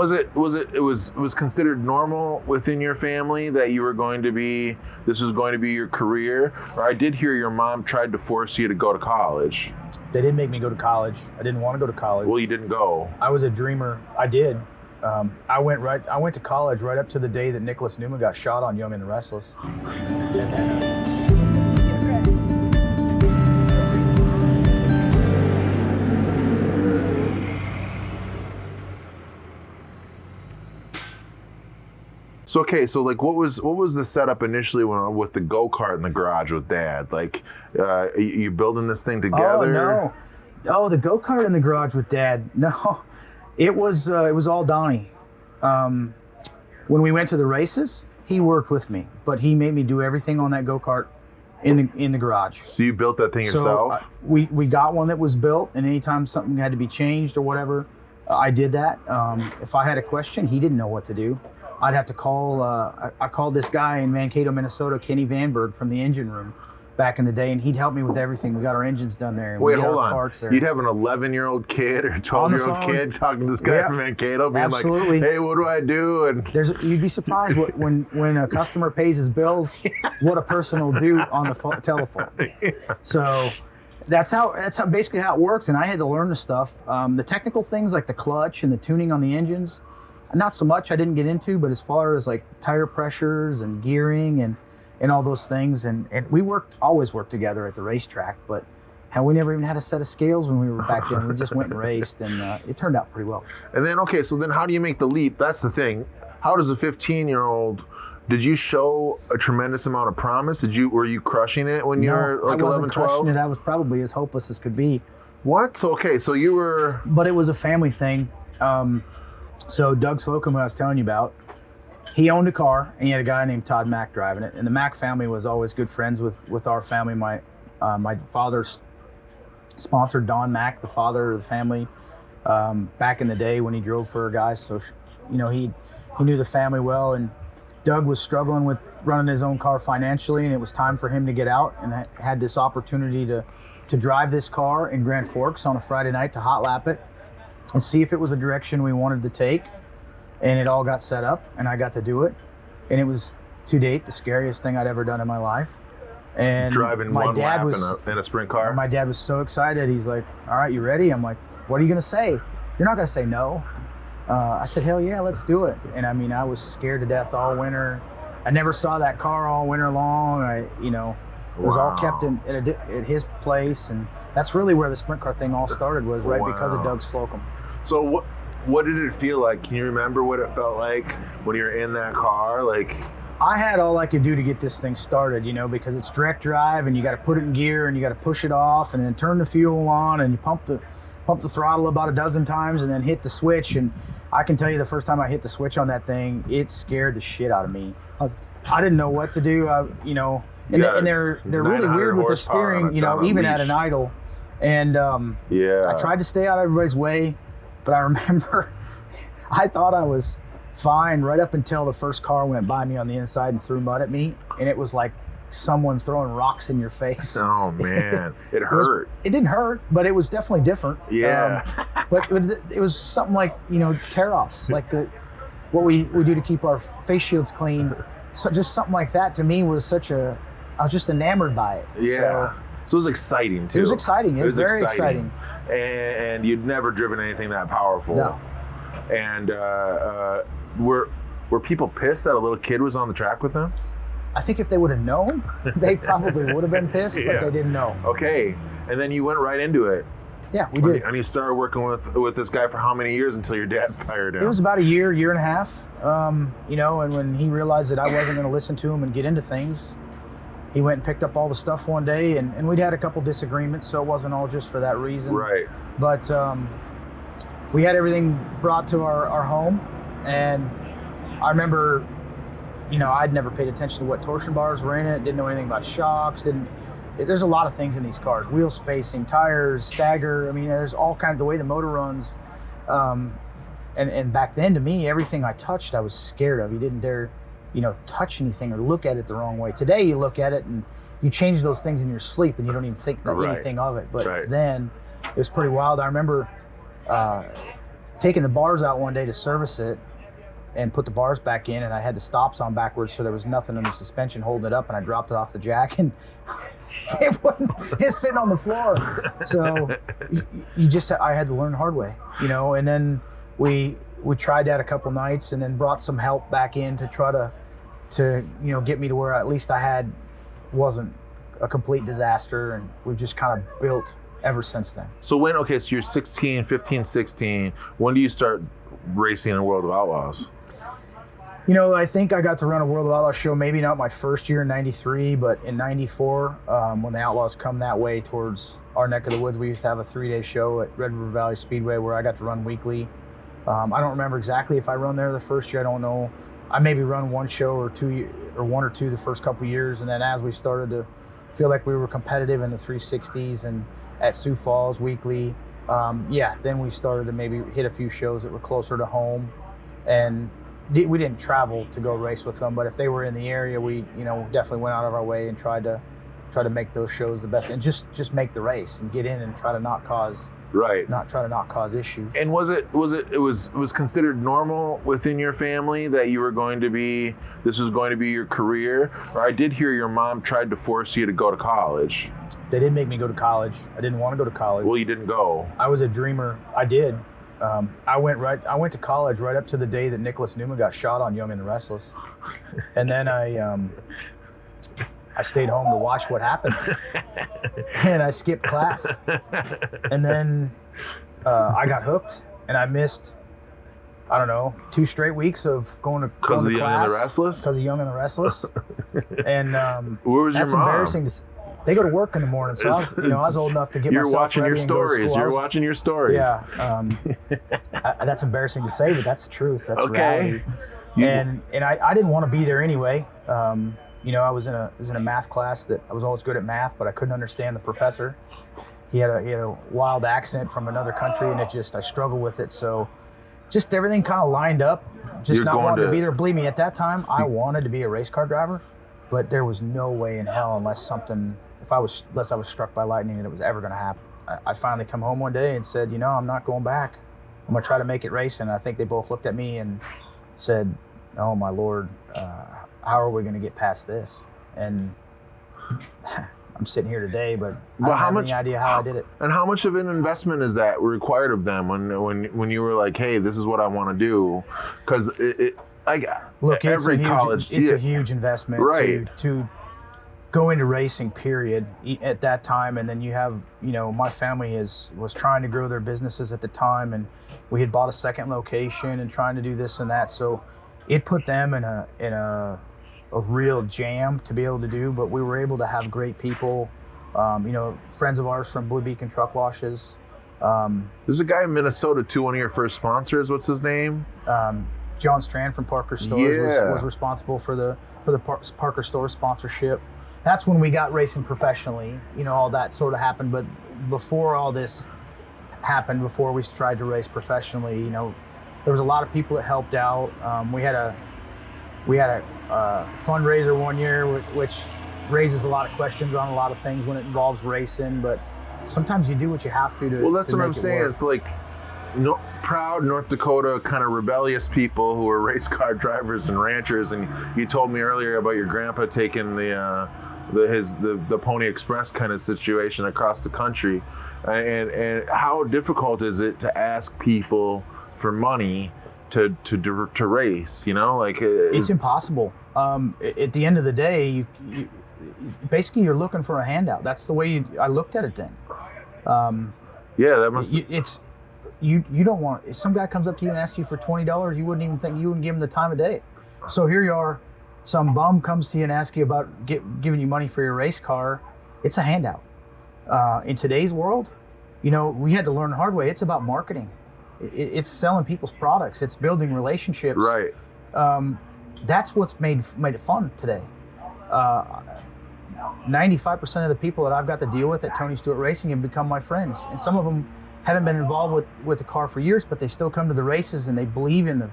was considered normal within your family that you were going to be, this was going to be your career? Or I did hear your mom tried to force you to go to college. They did make me go to college. I didn't want to go to college. Well, you didn't go. I was a dreamer. I did. I went to college right up to the day that Nicholas Newman got shot on Young and the Restless. So okay, so like, what was the setup initially with the go-kart in the garage with Dad? Like, you building this thing together? The go-kart in the garage with Dad. No, it was all Donny. When we went to the races, he worked with me, but he made me do everything on that go-kart in the garage. So you built that thing yourself? We got one that was built, and anytime something had to be changed or whatever, I did that. If I had a question, he didn't know what to do. I'd have to call, I called this guy in Mankato, Minnesota, Kenny Vanberg from the engine room back in the day, and he'd help me with everything. We got our engines done there. And wait, hold on. Parts there. You'd have an 11-year-old kid or 12-year-old kid talking to this guy from Mankato, being absolutely. Like, hey, what do I do? And you'd be surprised when a customer pays his bills, what a person will do on the telephone. Yeah. So that's basically how it works, and I had to learn the stuff. The technical things like the clutch and the tuning on the engines, not so much I didn't get into, but as far as like tire pressures and gearing and all those things, and we always worked together at the racetrack, but we never even had a set of scales when we were back then. We just went and raced, and it turned out pretty well. And then, okay, so then how do you make the leap? That's the thing. How does a 15-year-old, did you show a tremendous amount of promise? Were you crushing it when you were like 11, 12? Crushing it. I was probably as hopeless as could be. What? So, okay, so you were... But it was a family thing. So Doug Slocum, who I was telling you about, he owned a car, and he had a guy named Todd Mack driving it. And the Mack family was always good friends with our family. My father sponsored Don Mack, the father of the family, back in the day when he drove for guys. So, he knew the family well. And Doug was struggling with running his own car financially, and it was time for him to get out, and had this opportunity to drive this car in Grand Forks on a Friday night to hot lap it and see if it was a direction we wanted to take. And it all got set up, and I got to do it. And it was, to date, the scariest thing I'd ever done in my life. And driving one lap in a sprint car? My dad was so excited. He's like, all right, you ready? I'm like, what are you going to say? You're not going to say no. I said, hell yeah, let's do it. And I mean, I was scared to death all winter. I never saw that car all winter long. It was all kept at his place. And that's really where the sprint car thing all started, was right because of Doug Slocum. So what did it feel like? Can you remember what it felt like when you were in that car? Like, I had all I could do to get this thing started, because it's direct drive, and you got to put it in gear, and you got to push it off, and then turn the fuel on, and you pump the throttle about a dozen times, and then hit the switch. And I can tell you, the first time I hit the switch on that thing, it scared the shit out of me. I didn't know what to do. And they're really weird with the steering, even at an idle. And I tried to stay out of everybody's way. But I remember I thought I was fine right up until the first car went by me on the inside and threw mud at me. And it was like someone throwing rocks in your face. Oh, man. It hurt. It didn't hurt, but it was definitely different. Yeah. But it was something like, tear-offs, like what we do to keep our face shields clean. So just something like that to me was I was just enamored by it. Yeah. So it was exciting, too. It was exciting. It was very exciting. And you'd never driven anything that powerful. No. And were people pissed that a little kid was on the track with them? I think if they would have known, they probably would have been pissed, but they didn't know. Okay. And then you went right into it. Yeah, we did. And you started working with this guy for how many years until your dad fired him? It was about a year and a half. And when he realized that I wasn't going to listen to him and get into things, he went and picked up all the stuff one day, and we'd had a couple disagreements, so it wasn't all just for that reason. Right. But we had everything brought to our home, and I remember, I'd never paid attention to what torsion bars were in it, didn't know anything about shocks, there's a lot of things in these cars, wheel spacing, tires, stagger, there's all kinds of the way the motor runs. And back then, to me, everything I touched, I was scared of. You didn't dare touch anything or look at it the wrong way. Today, you look at it and you change those things in your sleep and you don't even think anything of it. But then it was pretty wild. I remember taking the bars out one day to service it and put the bars back in, and I had the stops on backwards, so there was nothing in the suspension holding it up, and I dropped it off the jack, and it's sitting on the floor. So I had to learn the hard way, and then we tried that a couple nights, and then brought some help back in to try to get me to where at least wasn't a complete disaster, and we've just kind of built ever since then. So so you're 16, 15, 16. When do you start racing in World of Outlaws? I think I got to run a World of Outlaws show, maybe not my first year in 93, but in 94, when the Outlaws come that way towards our neck of the woods, we used to have a 3-day show at Red River Valley Speedway where I got to run weekly. I don't remember exactly if I run there the first year. I don't know. I maybe run one show or one or two the first couple years, and then as we started to feel like we were competitive in the 360s and at Sioux Falls weekly, then we started to maybe hit a few shows that were closer to home, and we didn't travel to go race with them, but if they were in the area, we definitely went out of our way and tried to make those shows the best, and just make the race and get in and try to not cause issues. And was it considered normal within your family that this was going to be your career? Or I did hear your mom tried to force you to go to college. They did make me go to college. I didn't want to go to college. Well, you didn't go. I was a dreamer. I did. I went to college right up to the day that Nicholas Newman got shot on Young and the Restless, and then I stayed home to watch what happened, and I skipped class, and then I got hooked, and I missed, 2 straight weeks of going to class because of Young and the Restless, and where was that's your mom? Embarrassing. They go to work in the morning, so I was old enough to get myself ready and go to school. You're watching your stories. Yeah, that's embarrassing to say, but that's the truth. That's okay. Reality. And I didn't want to be there anyway. I was in a math class that I was always good at math, but I couldn't understand the professor. He had a wild accent from another country, and I struggled with it. So just everything kind of lined up. Just not wanting to be there. Believe me, at that time, I wanted to be a race car driver, but there was no way in hell unless I was struck by lightning that it was ever going to happen. I finally come home one day and said, I'm not going back. I'm going to try to make it racing. I think they both looked at me and said, oh my Lord, how are we going to get past this? And I'm sitting here today, but I don't have any idea how I did it. And how much of an investment is that required of them when you were like, hey, this is what I want to do? Because it's a huge investment, right, to go into racing, period, at that time. And then you have, my family was trying to grow their businesses at the time, and we had bought a second location and trying to do this and that. So it put them in a real jam to be able to do, but we were able to have great people, friends of ours from Blue Beacon Truck Washes. There's a guy in Minnesota too, one of your first sponsors. What's his name? John Strand from Parker Stores was responsible for the Parker Stores sponsorship. That's when we got racing professionally. All that sort of happened. But before all this happened, before we tried to race professionally, there was a lot of people that helped out. We had a fundraiser one year, which raises a lot of questions on a lot of things when it involves racing. But sometimes you do what you have to. Well, that's what I'm saying. It's like proud North Dakota kind of rebellious people who are race car drivers and ranchers. And you told me earlier about your grandpa taking the Pony Express kind of situation across the country, and how difficult is it to ask people for money to race? It's impossible. At the end of the day, you basically you're looking for a handout. That's the way I looked at it then. That must. You don't want. If some guy comes up to you and asks you for $20, you wouldn't give him the time of day. So here you are. Some bum comes to you and asks you about giving you money for your race car. It's a handout. In today's world, we had to learn the hard way. It's about marketing. It's selling people's products. It's building relationships. Right. That's what's made it fun today. 95% of the people that I've got to deal with at Tony Stewart Racing have become my friends, and some of them haven't been involved with the car for years, but they still come to the races and they believe in that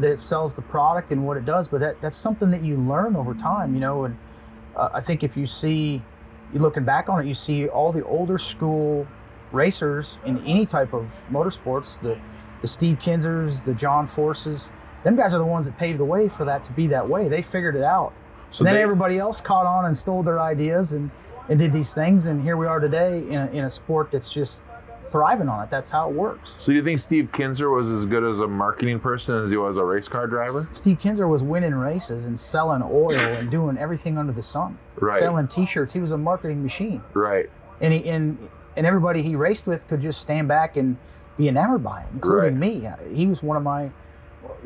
it sells the product and what it does. But that's something that you learn over time, and I think if you're looking back on it, you see all the older school racers in any type of motorsports, the Steve Kinsers, the John Forces. Them guys are the ones that paved the way for that to be that way. They figured it out. So and then everybody else caught on and stole their ideas and did these things. And here we are today in a sport that's just thriving on it. That's how it works. So you think Steve Kinser was as good as a marketing person as he was a race car driver? Steve Kinser was winning races and selling oil and doing everything under the sun. Right. Selling T-shirts. He was a marketing machine. Right. And everybody he raced with could just stand back and be enamored by it, including me. He was one of my,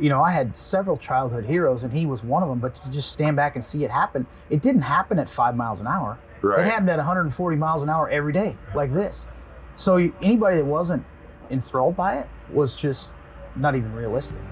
I had several childhood heroes, and he was one of them. But to just stand back and see it happen, it didn't happen at 5 miles an hour. Right. It happened at 140 miles an hour every day, like this. So anybody that wasn't enthralled by it was just not even realistic.